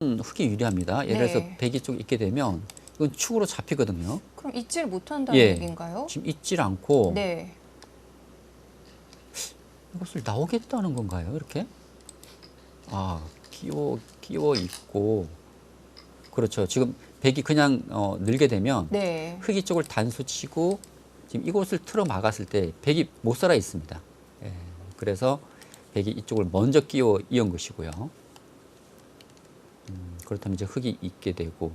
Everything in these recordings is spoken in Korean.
흙이 유리합니다. 예를 들어서 네. 백이 쪽 있게 되면 이건 축으로 잡히거든요. 그럼 잊지를 못한다는 예. 얘기인가요? 지금 있질 않고 네. 이것을 나오겠다는 건가요? 이렇게? 아, 끼워 있고. 그렇죠. 지금 백이 그냥 늘게 되면 네. 흙이 쪽을 단수 치고 지금 이곳을 틀어 막았을 때 백이 못 살아 있습니다. 예. 그래서 백이 이쪽을 먼저 끼워 이은 것이고요. 그렇다면 이제 흙이 있게 되고,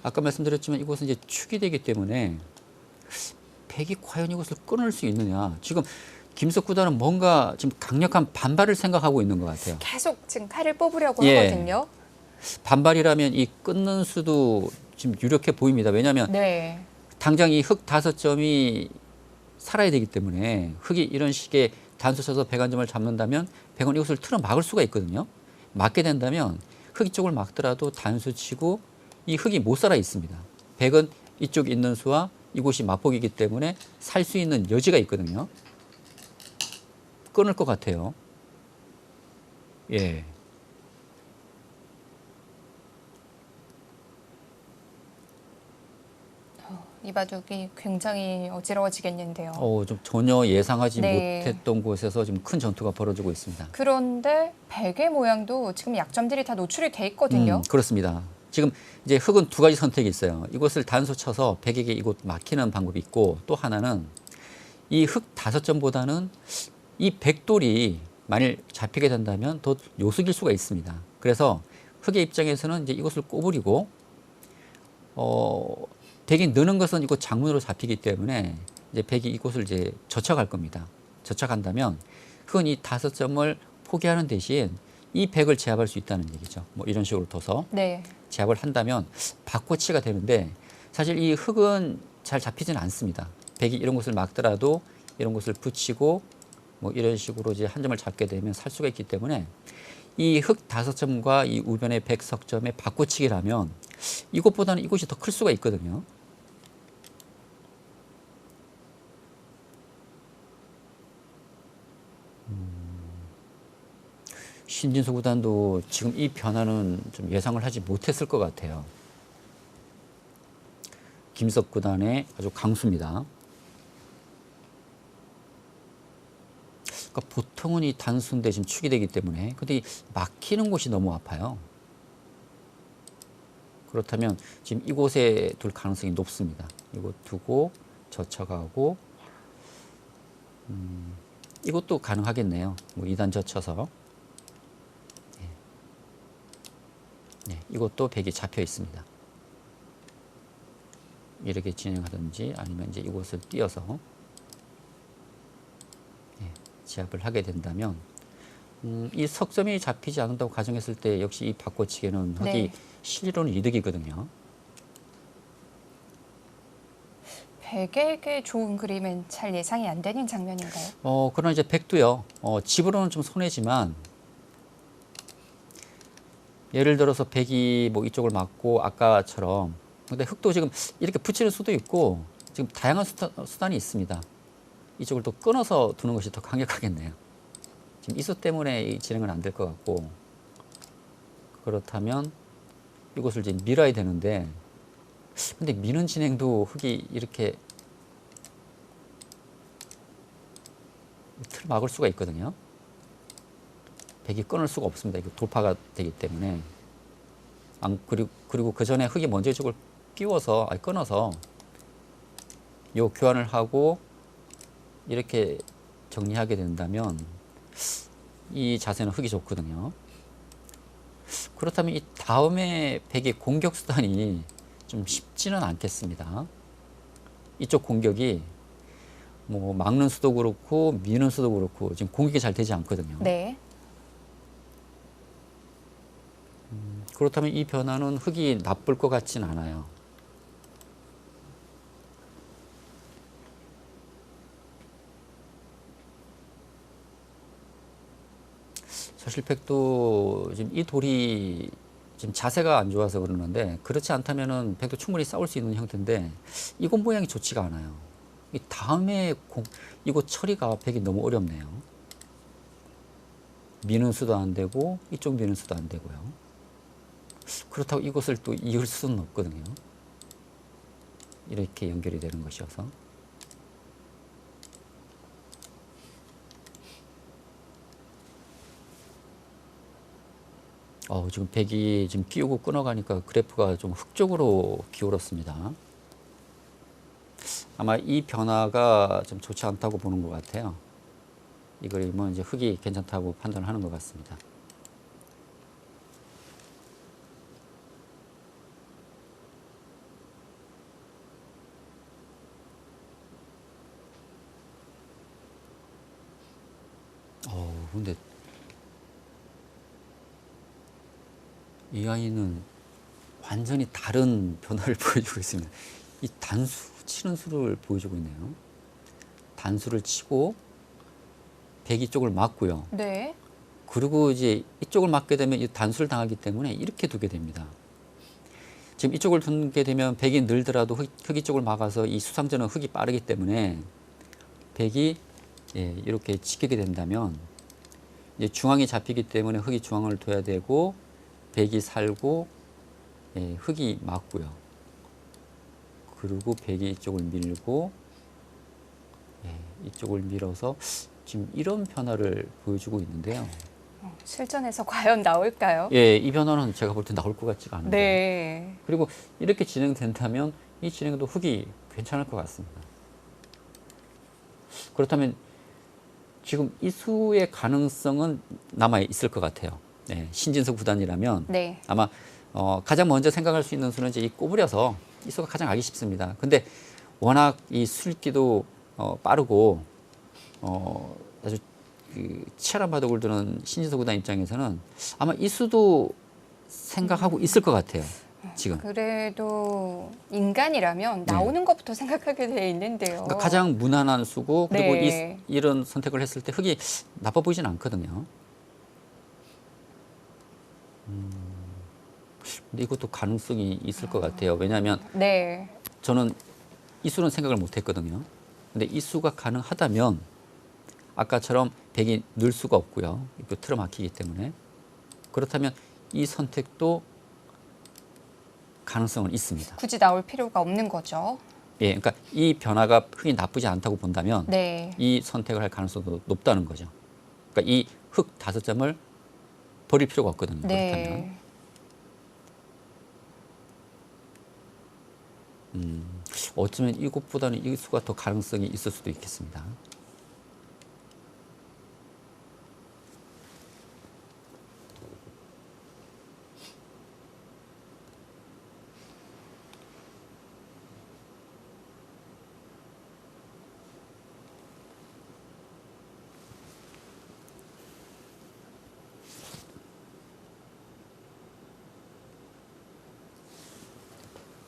아까 말씀드렸지만 이곳은 이제 축이 되기 때문에 백이 과연 이것을 끊을 수 있느냐. 지금 김석 구단은 뭔가 지금 강력한 반발을 생각하고 있는 것 같아요. 계속 지금 칼을 뽑으려고 예. 하거든요. 반발이라면 이 끊는 수도 지금 유력해 보입니다. 왜냐하면 네. 당장 이 흙 5점이 살아야 되기 때문에 흙이 이런 식의 단수 쳐서 백 한 점을 잡는다면 백은 이것을 틀어 막을 수가 있거든요. 막게 된다면 흙 이쪽을 막더라도 단수 치고 이 흙이 못 살아 있습니다. 백은 이쪽 있는 수와 이곳이 맞복이기 때문에 살 수 있는 여지가 있거든요. 끊을 것 같아요. 예. 이 바둑이 굉장히 어지러워지겠는데요. 좀 전혀 예상하지 네. 못했던 곳에서 지금 큰 전투가 벌어지고 있습니다. 그런데 백의 모양도 지금 약점들이 다 노출이 돼 있거든요. 그렇습니다. 지금 이제 흙은 두 가지 선택이 있어요. 이곳을 단수 쳐서 백에게 이곳 막히는 방법이 있고, 또 하나는 이 흙 5점보다는 이 백돌이 만일 잡히게 된다면 더 요숙일 수가 있습니다. 그래서 흙의 입장에서는 이제 이것을 꼬부리고, 백이 느는 것은 이곳 장문으로 잡히기 때문에 이제 백이 이곳을 이제 젖혀갈 겁니다. 젖혀간다면 흙은 이 5점을 포기하는 대신 이 백을 제압할 수 있다는 얘기죠. 뭐 이런 식으로 둬서 네. 제압을 한다면 바코치가 되는데, 사실 이 흙은 잘 잡히지는 않습니다. 백이 이런 곳을 막더라도 이런 곳을 붙이고 뭐 이런 식으로 이제 한 점을 잡게 되면 살 수가 있기 때문에 이 흙 5점과 이 우변의 백 석점의 바코치기라면 이곳보다는 이곳이 더 클 수가 있거든요. 신진수 구단도 지금 이 변화는 좀 예상을 하지 못했을 것 같아요. 김석 구단의 아주 강수입니다. 그러니까 보통은 이 단수인데 지금 축이 되기 때문에, 근데 이 막히는 곳이 너무 아파요. 그렇다면 지금 이곳에 둘 가능성이 높습니다. 이곳 두고 젖혀가고, 이것도 가능하겠네요. 뭐 2단 젖혀서. 네, 이것도 백이 잡혀 있습니다. 이렇게 진행하든지 아니면 이제 이곳을 띄어서 제압을 하게 된다면, 이 석점이 잡히지 않는다고 가정했을 때 역시 이 바꿔치기는 흙이 네. 실리로는 이득이거든요. 백에게 좋은 그림은 잘 예상이 안 되는 장면인가요? 그러나 이제 백도요. 집으로는 좀 손해지만, 예를 들어서 백이 뭐 이쪽을 막고 아까처럼, 근데 흙도 지금 이렇게 붙이는 수도 있고 지금 다양한 수단이 있습니다. 이쪽을 또 끊어서 두는 것이 더 강력하겠네요. 지금 이수 때문에 이 진행은 안 될 것 같고, 그렇다면 이곳을 이제 밀어야 되는데, 근데 미는 진행도 흙이 이렇게 틀을 막을 수가 있거든요. 백이 끊을 수가 없습니다. 이거 돌파가 되기 때문에. 그리고 그 전에 흙이 먼저 이쪽을 끼워서, 끊어서 요 교환을 하고 이렇게 정리하게 된다면 이 자세는 흙이 좋거든요. 그렇다면 이 다음에 백의 공격 수단이 좀 쉽지는 않겠습니다. 이쪽 공격이 뭐 막는 수도 그렇고 미는 수도 그렇고 지금 공격이 잘 되지 않거든요. 네. 그렇다면 이 변화는 흙이 나쁠 것 같지는 않아요. 사실 백도 지금 이 돌이 지금 자세가 안 좋아서 그러는데, 그렇지 않다면은 백도 충분히 싸울 수 있는 형태인데 이곳 모양이 좋지가 않아요. 이 다음에 이곳 처리가 백이 너무 어렵네요. 미는 수도 안 되고 이쪽 미는 수도 안 되고요. 그렇다고 이곳을 또 이을 수는 없거든요. 이렇게 연결이 되는 것이어서. 지금 백이 지금 끼우고 끊어가니까 그래프가 좀 흑쪽으로 기울었습니다. 아마 이 변화가 좀 좋지 않다고 보는 것 같아요. 이 그림은 이제 흑이 괜찮다고 판단을 하는 것 같습니다. 근데 이 아이는 완전히 다른 변화를 보여주고 있습니다. 이 단수 치는 수를 보여주고 있네요. 단수를 치고 백이 쪽을 막고요. 네. 그리고 이제 이쪽을 막게 되면 이 단수를 당하기 때문에 이렇게 두게 됩니다. 지금 이쪽을 두게 되면 백이 늘더라도 흑이 쪽을 막아서 이 수상전은 흑이 빠르기 때문에 백이 이렇게 지키게 된다면 이제 중앙이 잡히기 때문에 흑이 중앙을 둬야 되고 백이 살고 흑이 막고요. 그리고 백이 이쪽을 밀고 이쪽을 밀어서 지금 이런 변화를 보여주고 있는데요. 실전에서 과연 나올까요? 이 변화는 제가 볼 때 나올 것 같지가 않은데. 네. 그리고 이렇게 진행된다면 이 진행도 흑이 괜찮을 것 같습니다. 그렇다면 지금 이 수의 가능성은 남아 있을 것 같아요. 신진서 구단이라면 네. 아마 가장 먼저 생각할 수 있는 수는 이제 이 꼬부려서 이 수가 가장 알기 쉽습니다. 근데 워낙 이 술기도 빠르고 아주 그 치열한 바둑을 두는 신진서 구단 입장에서는 아마 이 수도 생각하고 있을 것 같아요. 지금. 그래도 인간이라면 나오는 것부터 생각하게 돼 있는데요. 그러니까 가장 무난한 수고 그리고 네. 이런 선택을 했을 때 흑이 나빠 보이진 않거든요. 근데 이것도 가능성이 있을 것 같아요. 왜냐하면 네. 저는 이 수는 생각을 못 했거든요. 근데 이 수가 가능하다면 아까처럼 백이 늘 수가 없고요. 이거 틀어막히기 때문에. 그렇다면 이 선택도 가능성은 있습니다. 굳이 나올 필요가 없는 거죠. 그러니까 이 변화가 흑이 나쁘지 않다고 본다면 네. 이 선택을 할 가능성도 높다는 거죠. 그러니까 이 흑 5점을 버릴 필요가 없거든요. 그렇다면. 어쩌면 이것보다는 이 수가 더 가능성이 있을 수도 있겠습니다.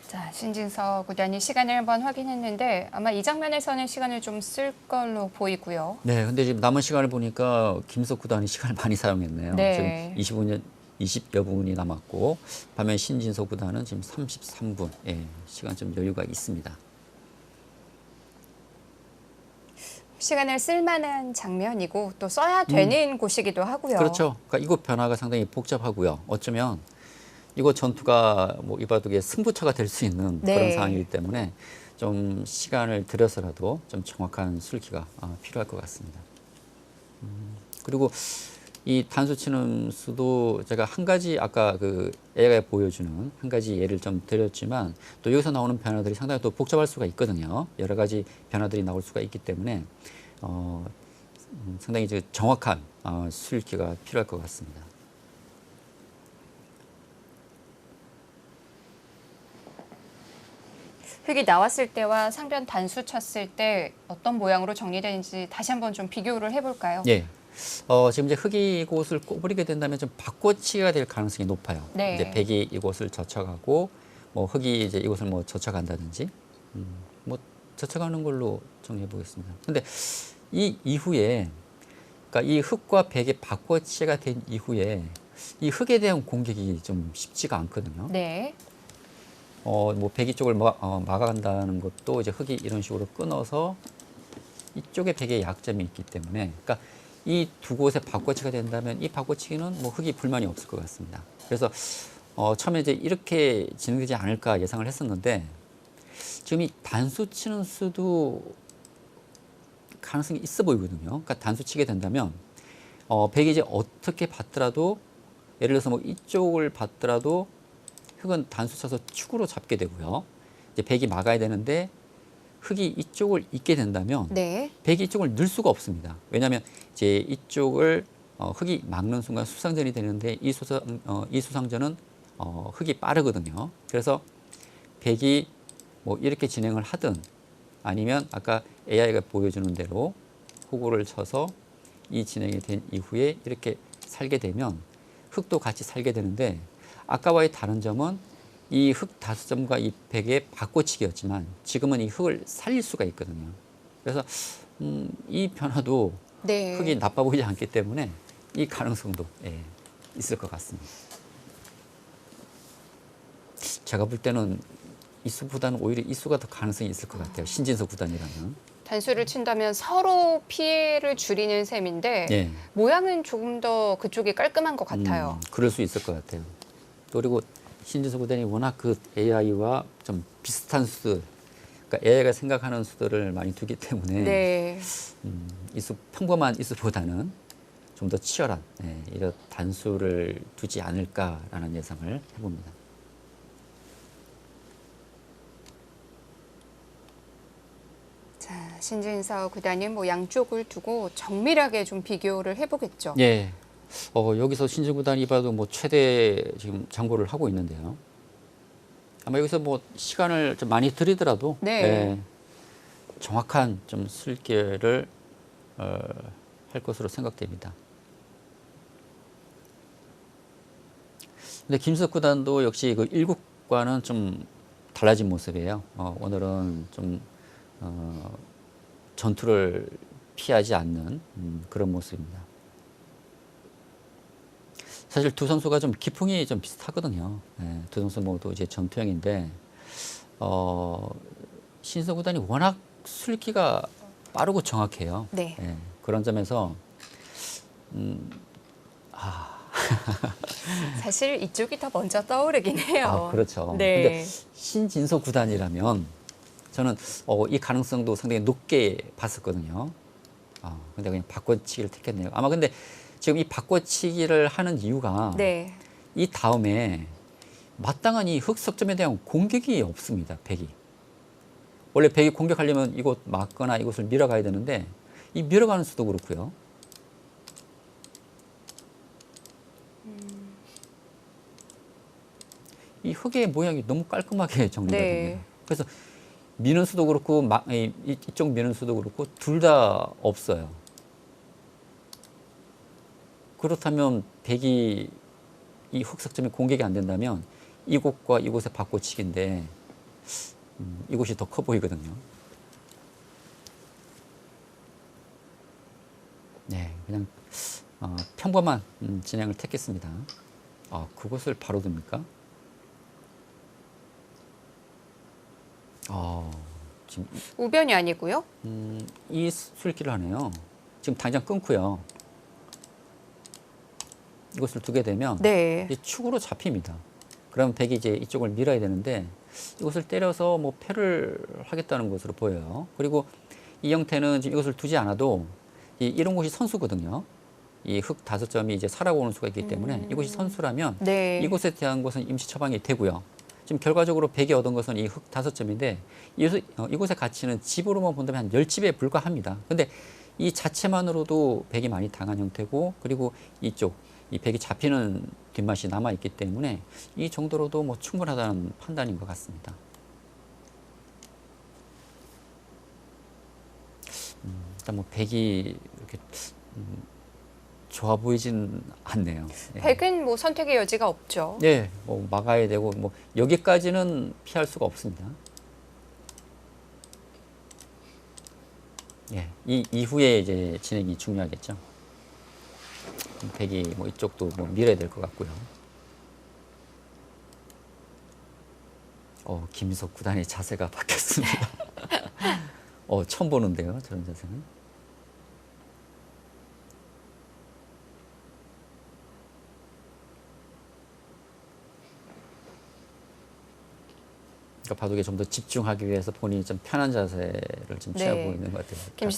자, 신진서 구단이 시간을 한번 확인했는데 아마 이 장면에서는 시간을 좀 쓸 걸로 보이고요. 네, 근데 지금 남은 시간을 보니까 김석 구단이 시간을 많이 사용했네요. 네. 지금 25년 20여 분이 남았고 반면 신진서 구단은 지금 33분. 시간 좀 여유가 있습니다. 시간을 쓸 만한 장면이고 또 써야 되는 곳이기도 하고요. 그렇죠. 그러니까 이곳 변화가 상당히 복잡하고요. 어쩌면 이곳 전투가 이 바둑의 승부처가 될 수 있는 네. 그런 상황이기 때문에 좀 시간을 들여서라도 좀 정확한 술기가 필요할 것 같습니다. 그리고 이 단수 치는 수도 제가 한 가지 아까 그 AI가 보여주는 한 가지 예를 좀 드렸지만 또 여기서 나오는 변화들이 상당히 또 복잡할 수가 있거든요. 여러 가지 변화들이 나올 수가 있기 때문에 상당히 이제 정확한 술기가 필요할 것 같습니다. 흑이 나왔을 때와 상변 단수 쳤을 때 어떤 모양으로 정리되는지 다시 한번 좀 비교를 해볼까요? 지금 이제 흑이 이곳을 꼬부리게 된다면 좀 바꿔치기가 될 가능성이 높아요. 네. 이제 백이 이곳을 젖혀가고 흑이 이제 이곳을 젖혀간다든지 젖혀가는 걸로 정리해 보겠습니다. 근데 이 이후에 그러니까 이 흑과 백의 바꿔치기가 된 이후에 이 흑에 대한 공격이 좀 쉽지가 않거든요. 네. 백이 쪽을 막아간다는 것도 이제 흑이 이런 식으로 끊어서 이쪽에 백의 약점이 있기 때문에, 그러니까 이 두 곳에 바꿔치기가 된다면 이 바꿔치기는 흑이 불만이 없을 것 같습니다. 그래서 처음에 이제 이렇게 진행되지 않을까 예상을 했었는데 지금 이 단수 치는 수도 가능성이 있어 보이거든요. 그러니까 단수 치게 된다면 백이 이제 어떻게 받더라도 예를 들어서 뭐 이쪽을 받더라도 흑은 단수 쳐서 축으로 잡게 되고요. 이제 백이 막아야 되는데 흑이 이쪽을 잇게 된다면 네. 백이 이쪽을 넣을 수가 없습니다. 왜냐하면 이제 이쪽을 흑이 막는 순간 수상전이 되는데 이 수상전은 흑이 빠르거든요. 그래서 백이 뭐 이렇게 진행을 하든 아니면 아까 AI가 보여주는 대로 호구를 쳐서 이 진행이 된 이후에 이렇게 살게 되면 흑도 같이 살게 되는데 아까와의 다른 점은 이 흑 5점과 이 백의 바꿔치기였지만 지금은 이 흑을 살릴 수가 있거든요. 그래서 이 변화도 네. 흑이 나빠 보이지 않기 때문에 이 가능성도 있을 것 같습니다. 제가 볼 때는 이 수보다는 오히려 이 수가 더 가능성이 있을 것 같아요. 신진서 구단이라면. 단수를 친다면 서로 피해를 줄이는 셈인데 예. 모양은 조금 더 그쪽이 깔끔한 것 같아요. 그럴 수 있을 것 같아요. 또 그리고 신진서 구단이 워낙 그 AI와 좀 비슷한 수들, 그러니까 AI가 생각하는 수들을 많이 두기 때문에 네. 평범한 이수보다는 좀 더 치열한 이런 단수를 두지 않을까라는 예상을 해봅니다. 자, 신진서 구단이 뭐 양쪽을 두고 정밀하게 좀 비교를 해보겠죠. 예. 여기서 신진 구단이 봐도 뭐 최대 지금 장고를 하고 있는데요. 아마 여기서 뭐 시간을 좀 많이 들이더라도 네. 정확한 좀 술기를 할 것으로 생각됩니다. 근데 김석 구단도 역시 그 일국과는 좀 달라진 모습이에요. 오늘은 좀 전투를 피하지 않는 그런 모습입니다. 사실 두 선수가 좀 기풍이 좀 비슷하거든요. 두 선수 모두 이제 전투형인데 신석 구단이 워낙 술기가 빠르고 정확해요. 네. 그런 점에서 사실 이쪽이 더 먼저 떠오르긴 해요. 그렇죠. 네. 근데 신진서 구단이라면 저는 이 가능성도 상당히 높게 봤었거든요. 근데 그냥 바꿔치기를 택했네요. 아마 근데 지금 이 바꿔치기를 하는 이유가 네. 이 다음에 마땅한 이 흑석점에 대한 공격이 없습니다. 백이. 원래 백이 공격하려면 이곳 막거나 이곳을 밀어가야 되는데 이 밀어가는 수도 그렇고요. 이 흑의 모양이 너무 깔끔하게 정리가 네. 됩니다. 그래서 미는 수도 그렇고 이쪽 미는 수도 그렇고 둘 다 없어요. 그렇다면 백이 이 흑석점이 공격이 안 된다면 이곳과 이곳의 바꿔치기인데 이곳이 더 커 보이거든요. 네, 그냥 평범한 진행을 택했습니다. 그것을 바로 둡니까? 지금 우변이 아니고요. 이 술기를 하네요. 지금 당장 끊고요. 이것을 두게 되면 네. 이 축으로 잡힙니다. 그러면 백이 이제 이쪽을 밀어야 되는데 이것을 때려서 뭐 패를 하겠다는 것으로 보여요. 그리고 이 형태는 지금 이것을 두지 않아도 이런 곳이 선수거든요. 이 흑 5점이 이제 살아오는 수가 있기 때문에 이곳이 선수라면 네. 이곳에 대한 것은 임시 처방이 되고요. 지금 결과적으로 백이 얻은 것은 이 흑 5점인데 이곳의 가치는 집으로만 본다면 한 10집에 불과합니다. 근데 이 자체만으로도 백이 많이 당한 형태고 그리고 이쪽 이 백이 잡히는 뒷맛이 남아 있기 때문에 이 정도로도 뭐 충분하다는 판단인 것 같습니다. 일단 뭐 백이 이렇게 좋아 보이진 않네요. 백은 뭐 선택의 여지가 없죠. 네, 뭐 막아야 되고 뭐 여기까지는 피할 수가 없습니다. 이 이후에 이제 진행이 중요하겠죠. 백이 뭐 이쪽도 뭐 밀어야 될 것 같고요. 김석 구단의 자세가 바뀌었습니다. 처음 보는데요, 저런 자세는. 그러니까 바둑에 좀 더 집중하기 위해서 본인이 좀 편한 자세를 좀 취하고 네. 있는 것 같아요. 김